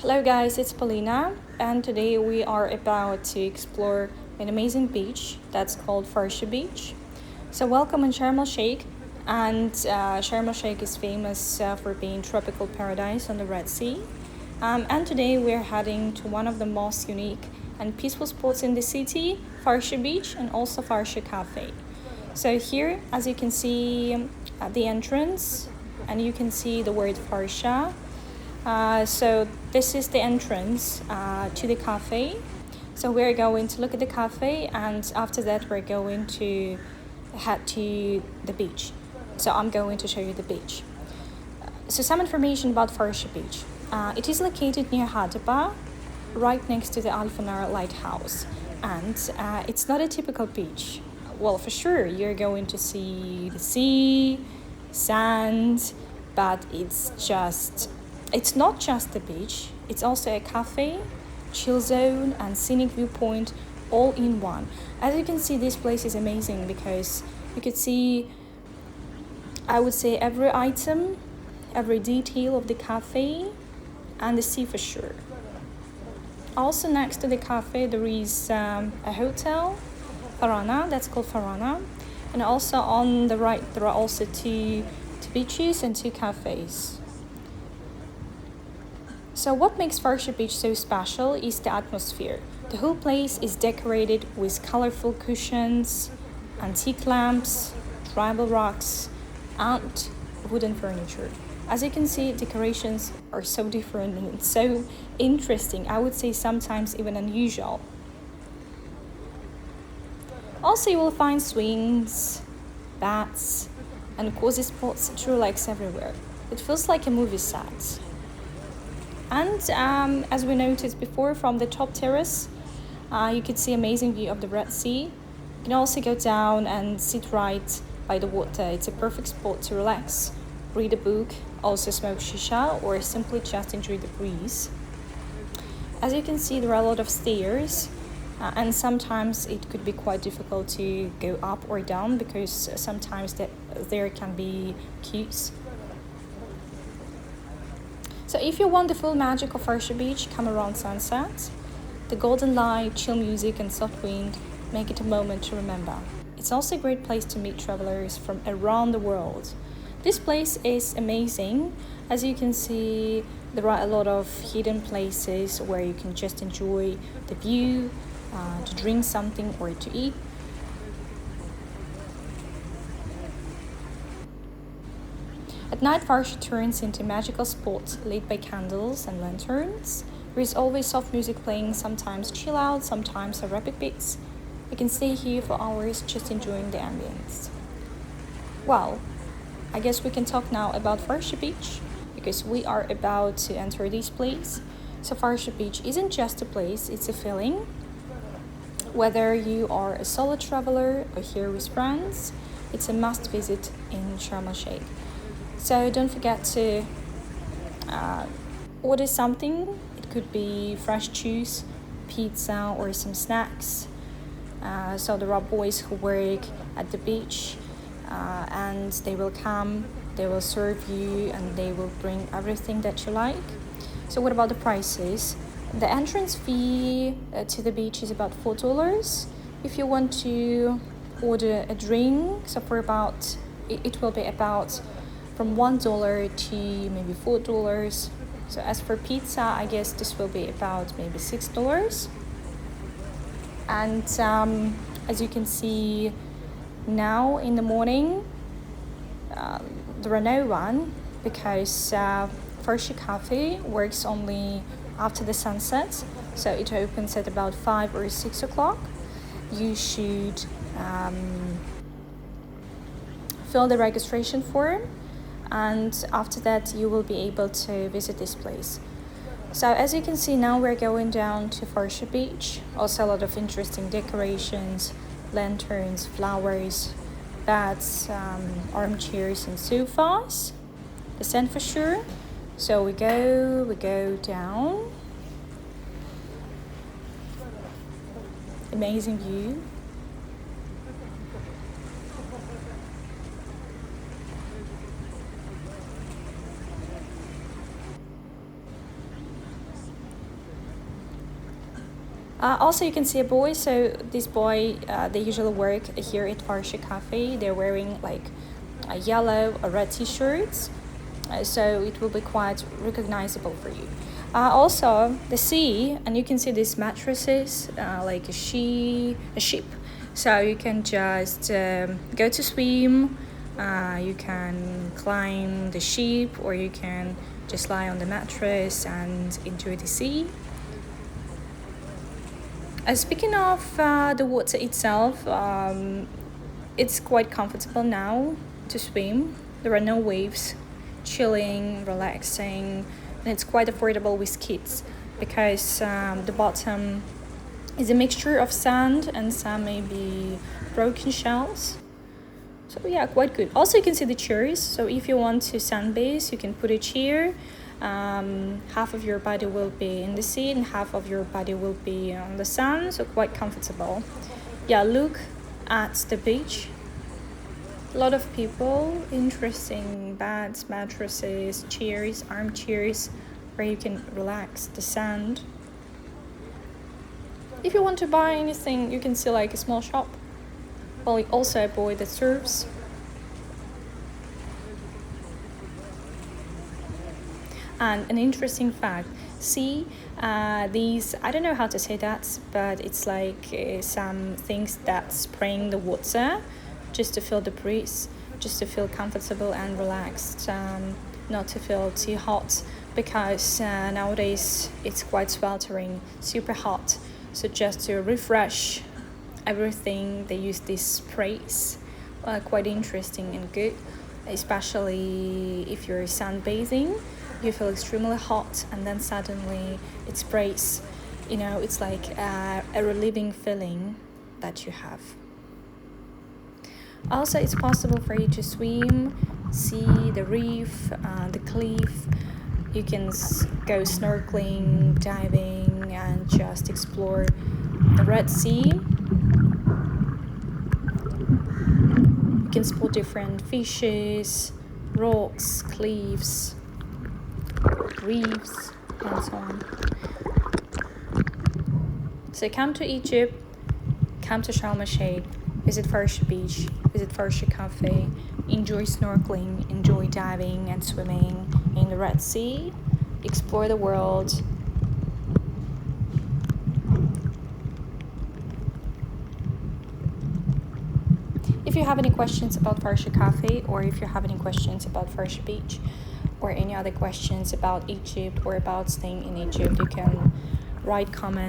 Hello guys, it's Paulina, and today we are about to explore an amazing beach that's called Farsha Beach. So welcome in Sharm El Sheikh, and Sharm El Sheikh is famous for being tropical paradise on the Red Sea. And today we're heading to one of the most unique and peaceful spots in the city, Farsha Beach and also Farsha Cafe. So here, as you can see at the entrance, and you can see the word Farsha. So this is the entrance to the cafe. So we're going to look at the cafe, and after that we're going to head to the beach. So I'm going to show you the beach. So some information about Farsha Beach. It is located near Hadaba, right next to the Alfanar lighthouse. And it's not a typical beach. Well, for sure, you're going to see the sea, sand, but it's not just the beach, it's also a cafe, chill zone, and scenic viewpoint all in one. As you can see, this place is amazing because you could see, I would say, every item, every detail of the cafe and the sea for sure. Also next to the cafe there is a hotel, Farana, that's called Farana. And also on the right there are also two beaches and two cafes. So what makes Farsha Beach so special is the atmosphere. The whole place is decorated with colorful cushions, antique lamps, tribal rocks, and wooden furniture. As you can see, decorations are so different and so interesting. I would say sometimes even unusual. Also, you will find swings, bats, and cozy spots to relax everywhere. It feels like a movie set. And as we noticed before, from the top terrace, you could see amazing view of the Red Sea. You can also go down and sit right by the water. It's a perfect spot to relax, read a book, also smoke shisha, or simply just enjoy the breeze. As you can see, there are a lot of stairs, and sometimes it could be quite difficult to go up or down because sometimes there can be queues. So if you want the full magic of Farsha Beach, come around sunset. The golden light, chill music, and soft wind make it a moment to remember. It's also a great place to meet travelers from around the world. This place is amazing. As you can see, there are a lot of hidden places where you can just enjoy the view, to drink something or to eat. At night, Farsha turns into a magical spot lit by candles and lanterns. There is always soft music playing, sometimes chill out, sometimes Arabic beats. You can stay here for hours just enjoying the ambience. Well, I guess we can talk now about Farsha Beach because we are about to enter this place. So Farsha Beach isn't just a place, it's a feeling. Whether you are a solo traveler or here with friends, it's a must visit in Sharm El Sheikh. So don't forget to order something. It could be fresh juice, pizza, or some snacks. So there are boys who work at the beach, and they will come, they will serve you, and they will bring everything that you like. So what about the prices? The entrance fee to the beach is about $4. If you want to order a drink, so it will be about from $1 to maybe $4. So as for pizza, I guess this will be about maybe $6. And as you can see now in the morning, there are no one because Farsha Cafe works only after the sunset. So it opens at about 5 or 6 o'clock. You should fill the registration form, and after that you will be able to visit this place. So as you can see now we're going down to Farsha Beach. Also a lot of interesting decorations, lanterns, flowers, beds, armchairs and sofas. The sand for sure. So we go down. Amazing view. Also, you can see a boy. So this boy, they usually work here at Farsha Cafe. They're wearing like a yellow or red t-shirts, so it will be quite recognizable for you. Also, the sea, and you can see these mattresses, like a sheep. So you can just go to swim. You can climb the sheep, or you can just lie on the mattress and enjoy the sea. Speaking of the water itself, it's quite comfortable now to swim. There are no waves, chilling, relaxing, and it's quite affordable with kids because the bottom is a mixture of sand and some maybe broken shells. So yeah, quite good. Also, you can see the chairs. So if you want to sunbathe, you can put a chair. Half of your body will be in the sea and half of your body will be on the sun, so quite comfortable. Yeah, look at the beach. A lot of people, interesting beds, mattresses, chairs, armchairs, where you can relax, the sand. If you want to buy anything, you can see like a small shop. Well, also a boy that serves. And an interesting fact, see these, I don't know how to say that, but it's like some things that spraying the water just to feel the breeze, just to feel comfortable and relaxed, not to feel too hot, because nowadays it's quite sweltering, super hot. So just to refresh everything, they use these sprays. Quite interesting and good, especially if you're sunbathing. You feel extremely hot and then suddenly it sprays. You know, it's like a relieving feeling that you have. Also, it's possible for you to swim, see the reef, the cliff. You can go snorkeling, diving, and just explore the Red Sea. You can spot different fishes, rocks, cliffs, reefs, and so on. So come to Egypt, come to Sharm El Sheikh, visit Farsha Beach, visit Farsha Cafe, enjoy snorkeling, enjoy diving and swimming in the Red Sea, explore the world. If you have any questions about Farsha Cafe, or if you have any questions about Farsha Beach, or any other questions about Egypt or about staying in Egypt, you can write comments